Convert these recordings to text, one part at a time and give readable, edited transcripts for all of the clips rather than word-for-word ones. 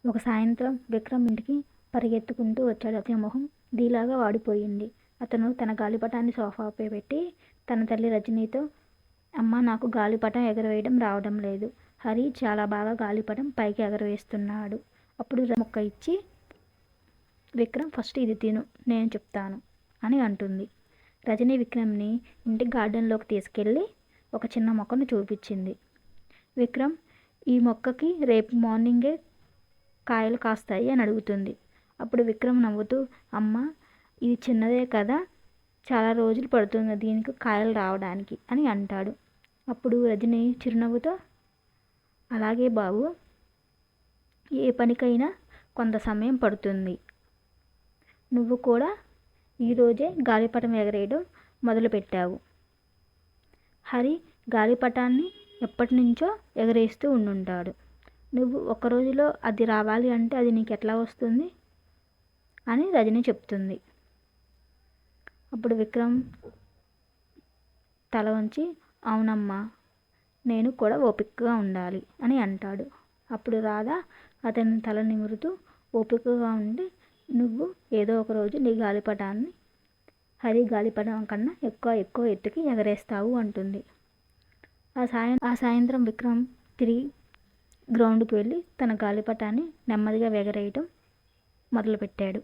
ఒక సాయంత్రం విక్రమ్ ఇంటికి పరిగెత్తుకుంటూ వచ్చాడు. అతని మొహం డీలాగా వాడిపోయింది. అతను తన గాలిపటాన్ని సోఫాపై పెట్టి తన తల్లి రజనీతో, అమ్మ, నాకు గాలిపటం ఎగరవేయడం రావడం లేదు. హరి చాలా బాగా గాలిపటం పైకి ఎగరవేస్తున్నాడు. అప్పుడు మొక్క ఇచ్చి, విక్రమ్, ఫస్ట్ ఇది తిను, నేను చెప్తాను అని అంటుంది. రజనీ విక్రమ్ని ఇంటి గార్డెన్లోకి తీసుకెళ్ళి ఒక చిన్న మొక్కను చూపించింది. విక్రమ్, ఈ మొక్కకి రేపు మార్నింగే కాయలు కాస్తాయి అని అడుగుతుంది. అప్పుడు విక్రమ్ నవ్వుతూ, అమ్మ, ఇది చిన్నదే కదా, చాలా రోజులు పడుతుంది దీనికి కాయలు రావడానికి అని అంటాడు. అప్పుడు రజని చిరునవ్వుతో, అలాగే బాబు, ఏ పనికైనా కొంత సమయం పడుతుంది. నువ్వు కూడా ఈరోజే గాలిపటం ఎగరేయడం మొదలుపెట్టావు. హరి గాలిపటాన్ని ఎప్పటి నుంచో ఎగరేస్తూ ఉండుంటాడు. నువ్వు ఒక్క రోజులో అది రావాలి అంటే అది నీకు ఎట్లా వస్తుంది అని రజని చెప్తుంది. అప్పుడు విక్రమ్ తల వంచి, అవునమ్మా, నేను కూడా ఓపికగా ఉండాలి అని అంటాడు. అప్పుడు రాధ అతని తల నిమురుతూ, ఓపికగా ఉండి నువ్వు ఏదో ఒక రోజు నీ గాలిపటాన్ని హరి గాలిపటం కన్నా ఎక్కువ ఎత్తుకి ఎగరేస్తావు అంటుంది. ఆ సాయంత్రం విక్రమ్ తిరిగి గ్రౌండ్కి వెళ్ళి తన గాలిపటాన్ని నెమ్మదిగా ఎగరేయటం మొదలుపెట్టాడు.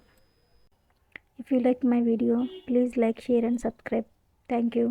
If you like my video, please like, share and subscribe. Thank you.